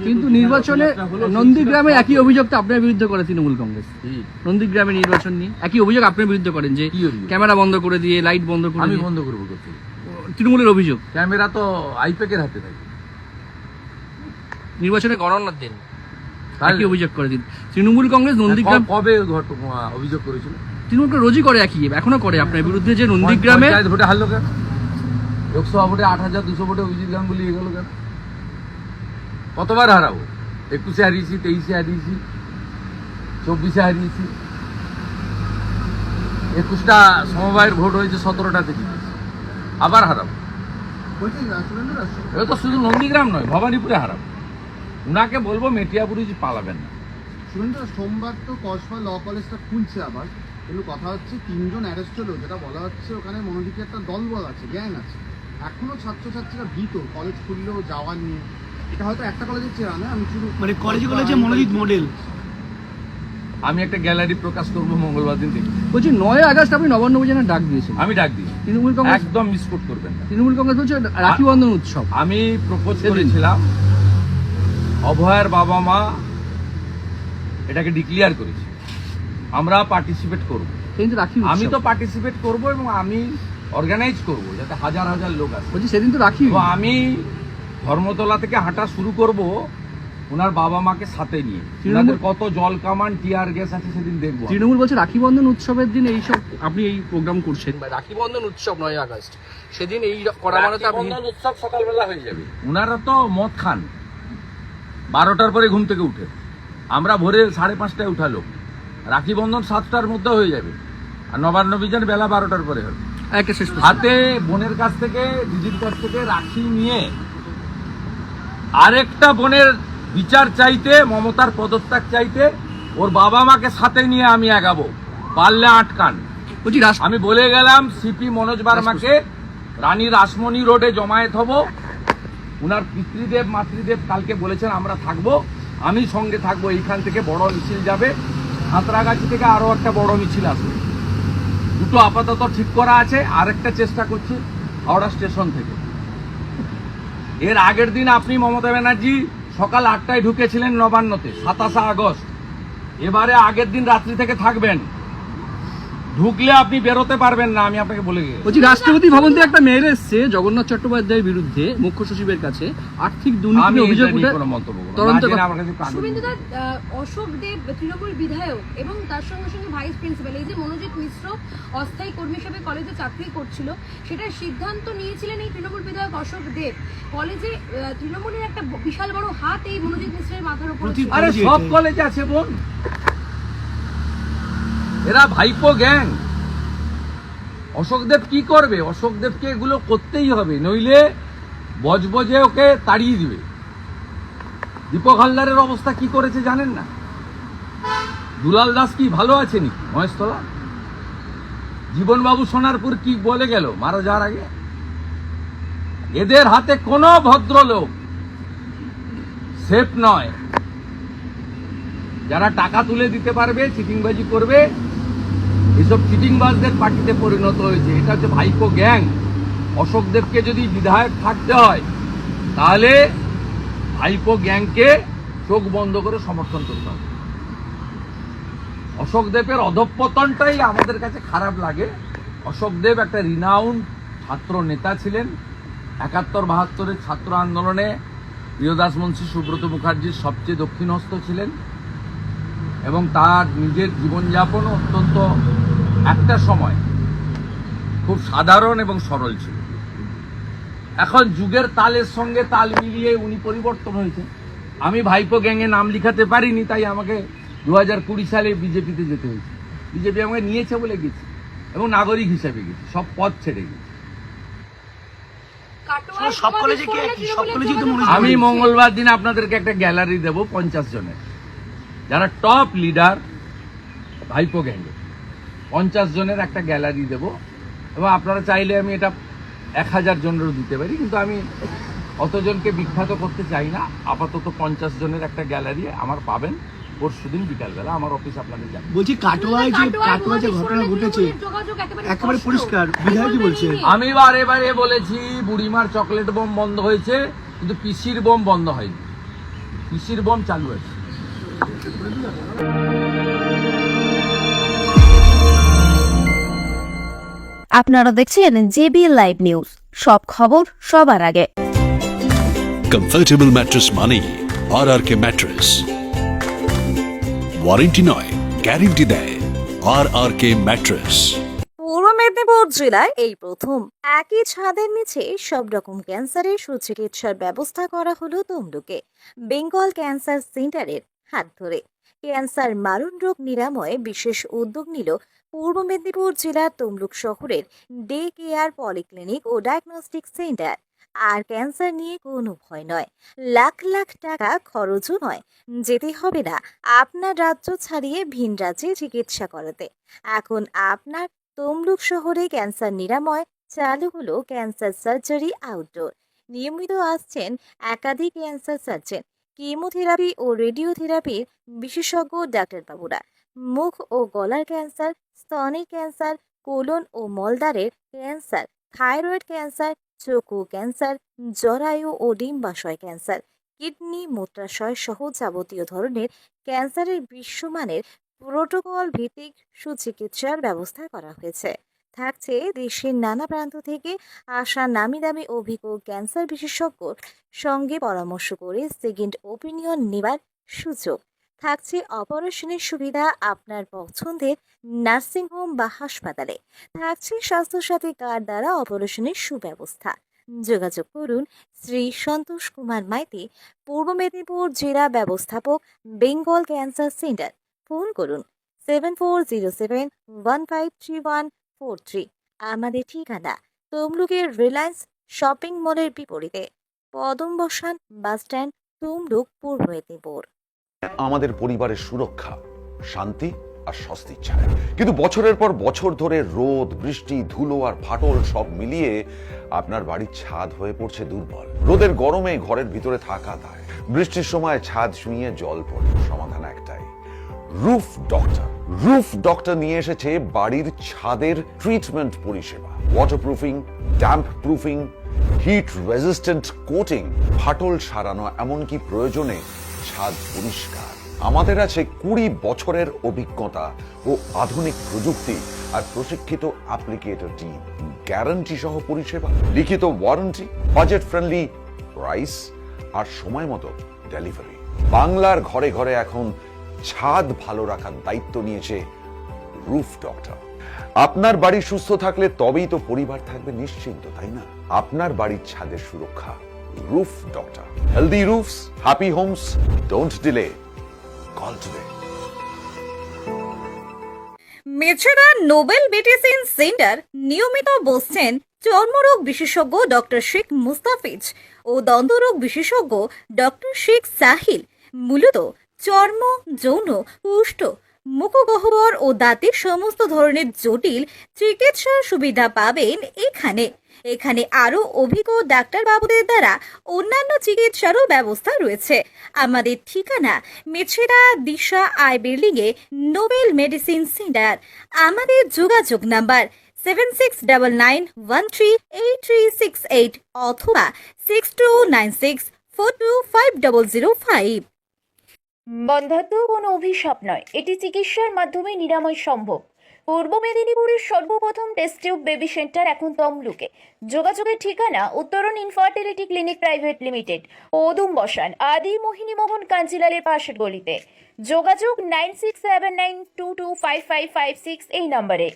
কিন্তু নির্বাচনে নন্দীগ্রামে একই অভিযোগ তো আপনার বিরুদ্ধে করে তৃণমূল কংগ্রেস। নন্দীগ্রামে নির্বাচন নিয়ে একই অভিযোগ আপনার বিরুদ্ধে করেন যে ক্যামেরা বন্ধ করে দিয়ে লাইট বন্ধ করে। আমি বন্ধ করবো তৃণমূলের অভিযোগ। ক্যামেরা তো আইপ্যাকের হাতে থাকে। নির্বাচনে গণনার দিন একই অভিযোগ করে দিন তৃণমূল কংগ্রেস। নন্দীগ্রাম কবে অভিযোগ করেছিল? তৃণমূল রোজই করে, একই এখনো করে আপনার বিরুদ্ধে যে নন্দীগ্রামে ভোটে হারলো কেন? লোকসভা ভোটে 8,200 ভোটে অভিজিৎ গাঙ্গুলি এগোলো কেন? কতবার হারাবো? 21-এ হারিয়েছি, 23-এ হারিয়েছি, 24-এ হারিয়েছি, 21টা সমবায়ের ভোট হয়েছে, 17টাতে জিতেছি, আবার হারাবো। এটা তো শুধু নন্দীগ্রাম নয়, ভবানীপুরে হারাবো। উনাকে বলবো মেটিয়াপুরি পালাবেন না। সুরেন্দ্র, সোমবার তো কসবা ল কলেজটা খুলছে আবার, কিন্তু কথা হচ্ছে 3 জন অ্যারেস্ট হলো, যেটা বলা হচ্ছে ওখানে মনোজিৎ একটা দলবল আছে, গ্যাং আছে। এখনো ছাত্রছাত্রীরা ভীত কলেজ খুললেও যাওয়ার নিয়ে। এটা হয়তো একটা কলেজের চেয়ে না, আমি শুধু মানে কলেজে কলেজে মনোজিৎ মডেল। আমি একটা গ্যালারি প্রকাশ করবো মঙ্গলবার দিন থেকে। বলছি 9 আগস্ট আপনি নবান্ন অভিযানে ডাক দিয়েছেন। আমি ডাক দিই। তৃণমূল কংগ্রেস একদম মিসকোট করবেন না। তৃণমূল কংগ্রেস বলছে রাখি বন্ধন উৎসব। আমি প্রপোজ করেছিলাম, অভয়ের বাবা মা এটাকে ডিক্লেয়ার করেছে, আমরা পার্টিসিপেট করব। কিন্তু রাখি আমি তো পার্টিসিপেট করব এবং আমি অর্গানাইজ করব যাতে হাজার হাজার লোক আসে। বলছি সেদিন তো রাখি, আমি ধর্মতলা থেকে হাঁটা শুরু করব ওনার বাবা মাকে সাথে নিয়ে। কত জল কামান টিয়ার গ্যাস আছে সেদিন দেখবো। তৃণমূল বলছে রাখি বন্ধন উৎসবের দিন এইসব আপনি এই প্রোগ্রাম করছেন, রাখি বন্ধন উৎসব 9 আগস্ট সেদিন এই করা মানে তো আপনি উৎসব সকালবেলা হয়ে যাবে। ওনারা তো মদ খান 12টার পরে ঘুম থেকে উঠে, আমরা ভোরে 5:30টায় উঠালো। রাখি বন্ধন 7টার মধ্যে হয়ে যাবে, আর নবান্ন অভিযান বেলা 12টার পরে হবে। হাতে বোনের কাছ থেকে, দিদির কাছ থেকে রাখি নিয়ে আরেকটা বোনের বিচার চাইতে, মমতার পদত্যাগ চাইতে, ওর বাবা মাকে সাথে নিয়ে আমি আগাবো। পারলে আটকান। আমি বলে গেলাম সিপি মনোজ বার্মাকে রানী রাসমণি রোডে জমায়েত হব। উনার পিতৃদেব মাতৃদেব কালকে বলেছেন আমরা থাকবো, আমি সঙ্গে থাকবো। এইখান থেকে বড় মিছিল যাবে, সাঁতরাগাছি থেকে আরো একটা বড় মিছিল আসবে। দুটো আপাতত ঠিক করা আছে, আরেকটা চেষ্টা করছি হাওড়া স্টেশন থেকে। এর আগের দিন আপনি মমতা ব্যানার্জি সকাল 8টায় ঢুকেছিলেন নবান্নতে, 27 আগস্ট। এবারে আগের দিন রাত্রি থেকে থাকবেন, ঢুকলে আপনি বেরোতে পারবেন না, আমি আপনাকে বলে গেছি। বলছি রাষ্ট্রপতি ভবন থেকে একটা মেইল এসেছে জগন্নাথ চট্টোপাধ্যায়ের বিরুদ্ধে, মুখ্য সচিবের কাছে আর্থিক দুর্নীতির অভিযোগ উঠে তদন্ত। অশোক দেব তৃণমূল বিধায়ক এবং তার সঙ্গে সঙ্গে ভাইস প্রিন্সিপাল, এই যে মনোজিৎ মিশ্র অস্থায়ী কর্মী হিসেবে কলেজে চাকরি করছিল, সেটার সিদ্ধান্ত নিয়েছিলেন এই তৃণমূল বিধায়ক অশোক দেব। কলেজে তৃণমূলের একটা বিশাল বড় হাত এই মনোজিৎ মিশ্রের মাথার উপর। আরে সব কলেজে আছে বোন, এরা ভাইপো গ্যাং। অশোকদেব কি করবে? অশোকদেবকে এগুলো করতেই হবে, নইলে বজবজে ওকে তাড়িয়ে দিবে। দীপক হালদারের অবস্থা কি করেছে জানেন না? দুলাল দাস কি ভালো আছে নাকি মহেশতলা? জীবনবাবু সোনারপুর কি বলে গেল মারা যাওয়ার আগে? এদের হাতে কোনো ভদ্রলোক সেফ নয়। যারা টাকা তুলে দিতে পারবে, চিটিংবাজি করবে, এসব চিটিংবাজদের পার্টিতে পরিণত হয়েছে। এটা হচ্ছে ভাইপো গ্যাং। অশোকদেবকে যদি বিধায়ক থাকতে হয় তাহলে ভাইপো গ্যাংকে চোখ বন্ধ করে সমর্থন করতে হবে। অশোকদেবের অধঃপতনটাই আমাদের কাছে খারাপ লাগে। অশোকদেব একটা রিনাউন্ড ছাত্র নেতা ছিলেন। 71-72 ছাত্র আন্দোলনে প্রিয়দাস মুন্সী, সুব্রত মুখার্জির সবচেয়ে দক্ষিণহস্ত ছিলেন এবং তার নিজের জীবনযাপন অত্যন্ত একটা সময় খুব সাধারণ এবং সরল ছিল। এখন যুগের তালের সঙ্গে তাল মিলিয়ে উনি পরিবর্তন হয়েছে। আমি ভাইপো গ্যাংয়ে নাম লিখাতে পারিনি, তাই আমাকে 2020 সালে বিজেপিতে যেতে হয়েছে। বিজেপি আমাকে নিয়েছে বলে গেছি এবং নাগরিক হিসেবে গেছি, সব পদ ছেড়ে গেছি। আমি মঙ্গলবার দিন আপনাদেরকে একটা গ্যালারি দেব 50 জনের, যারা টপ লিডার ভাইপো গ্যাংয়ে। 50 জনের একটা গ্যালারি দেব এবং আপনারা চাইলে আমি এটা 1000 জনেরও দিতে পারি, কিন্তু আমি অতজনকে বিখ্যাত করতে চাই না। আপাতত 50 জনের একটা গ্যালারি আমার পাবেন পরশুদিন বিকালবেলা আমার অফিস আপনাদের যাবে। বলছি কাটোয়ায় যে ঘটনা ঘটেছে একেবারে পরিষ্কার, বিধায়কই বলছে। আমি বারে বারে বলেছি বুড়িমার চকলেট বোম বন্ধ হয়েছে, কিন্তু পিসির বোম বন্ধ হয়নি। পিসির বোম চালু আছে। আপনারা দেখছেন জেবি লাইভ নিউজ, সব খবর সবার আগে। কমফোর্টেবল ম্যাট্রেস মানেই আরআরকে ম্যাট্রেস। ওয়ারেন্টি নয়, গ্যারেন্টি দেয় আরআরকে ম্যাট্রেস। পূর্ব মেদিনীপুর জেলায় এই প্রথম একই ছাদের নিচে সব রকম ক্যান্সারের সুচিকিৎসার ব্যবস্থা করা হলো তমলুকে বেঙ্গল ক্যান্সার সেন্টারের হাত ধরে। ক্যান্সার মারণ রোগ নিরাময়ে বিশেষ উদ্যোগ নিল পূর্ব মেদিনীপুর জেলার তমলুক শহরের ডে কেয়ার পলিক্লিনিক ও ডায়াগনস্টিক সেন্টার। আর ক্যান্সার নিয়ে কোনো ভয় নয়, লাখ লাখ টাকা খরচও নয়, যেতে হবে না আপনার রাজ্য ছাড়িয়ে ভিন রাজ্যে চিকিৎসা করাতে। এখন আপনার তমলুক শহরে ক্যান্সার নিরাময় চালু হলো ক্যান্সার সার্জারি আউটডোর। নিয়মিত আসছেন একাধিক ক্যান্সার সার্জন, কেমোথেরাপি ও রেডিওথেরাপির বিশেষজ্ঞ ডাক্তারবাবুরা। মুখ ও গলার ক্যান্সার, স্তনের ক্যান্সার, কোলন ও মলদ্বারের ক্যান্সার, থাইরয়েড ক্যান্সার, চক্ষু ক্যান্সার, জরায়ু ও ডিম্বাশয় ক্যান্সার, কিডনি, মূত্রাশয় সহ যাবতীয় ধরনের ক্যান্সারের বিশ্বমানের প্রোটোকল ভিত্তিক সুচিকিৎসার ব্যবস্থা করা হয়েছে। থাকছে দেশের নানা প্রান্ত থেকে আসা নামি দামি অভিজ্ঞ ক্যান্সার বিশেষজ্ঞর সঙ্গে পরামর্শ করে সেকেন্ড ওপিনিয়ন নেবার সুযোগ। থাকছে অপারেশনের সুবিধা আপনার পছন্দের নার্সিংহোম বা হাসপাতালে। থাকছে স্বাস্থ্যসাথী কার্ড দ্বারা অপারেশনের সুব্যবস্থা। যোগাযোগ করুন শ্রী সন্তোষ কুমার মাইতি, পূর্ব মেদিনীপুর জেলা ব্যবস্থাপক, বেঙ্গল ক্যান্সার সেন্টার। ফোন করুন 7407153143। আমাদের ঠিকানা তমলুকের রিলায়েন্স শপিং মলের বিপরীতে, পদম বসান বাসস্ট্যান্ড, তমলুক, পূর্ব মেদিনীপুর। আমাদের পরিবারের সুরক্ষা, শান্তি আর স্বস্তি চায়, কিন্তু বছরের পর বছর ধরে রোদ, বৃষ্টি, ধুলো আর ফাটল সব মিলিয়ে আপনার বাড়ির ছাদ হয়ে পড়ছে দুর্বল। রোদের গরমে ঘরের ভিতরে থাকা দায়, বৃষ্টির সময় ছাদ ছুঁয়ে জল পড়ে। সমাধান একটাই, রুফ ডক্টর। রুফ ডক্টর নিয়ে এসেছে বাড়ির ছাদের ট্রিটমেন্ট পরিষেবা। Waterproofing, damp proofing, hit resistant coating, ফাটল সারানো, এমনকি প্রয়োজনে ছাদ পরিষ্কার। আমাদের আছে 20 বছরের অভিজ্ঞতা ও আধুনিক প্রযুক্তি আর প্রশিক্ষিত অ্যাপ্লিকেটর টিম। গ্যারান্টি সহ পরিষেবা, লিখিত ওয়ারেন্টি, বাজেট ফ্রেন্ডলি প্রাইস আর সময় মতো ডেলিভারি। বাংলার ঘরে ঘরে এখন ছাদ ভালো রাখার দায়িত্ব নিয়েছে রুফ ডক্টর। আপনার বাড়ি সুস্থ থাকলে তবেই তো পরিবার থাকবে নিশ্চিন্ত, তাই না? আপনার বাড়ির ছাদের সুরক্ষা roof doctor. Healthy roofs, happy homes. Don't delay, call today. Mecheda Nobel medicine centre নিয়মিত বসছেন চর্মরোগ বিশেষজ্ঞ ডক্টর শেখ মুস্তাফিজ ও দন্তরোগ বিশেষজ্ঞ ডক্টর শেখ সাহিল। মূলত চর্ম, যৌন, কুষ্ঠ, মুখগহ্বর ও দাঁতের সমস্ত ধরনের জটিল চিকিৎসার সুবিধা পাবেন এখানে। এখানে আরও অভিজ্ঞ ডাক্তারবাবুদের দ্বারা অন্যান্য চিকিৎসারও ব্যবস্থা রয়েছে। আমাদের ঠিকানা মেছেদা দিশা আই বিল্ডিংয়ে নোবেল মেডিসিন সেন্টার। আমাদের যোগাযোগ নাম্বার 7699138368 অথবা 6296425005। বন্ধ্যাত্ব কোনো অভিশাপ নয়, এটি চিকিৎসার মাধ্যমে নিরাময় সম্ভব। পূর্ব মেদিনীপুরের সর্বপ্রথম টেস্ট টিউব বেবি সেন্টার এখন তমলুকে। যোগাযোগের ঠিকানা উত্তরণ infertility clinic private limited, Padam বসান, আদি মোহিনী মোহন কাঞ্জিলালের পাশের গলিতে। যোগাযোগ 9679225556 এই নম্বরে।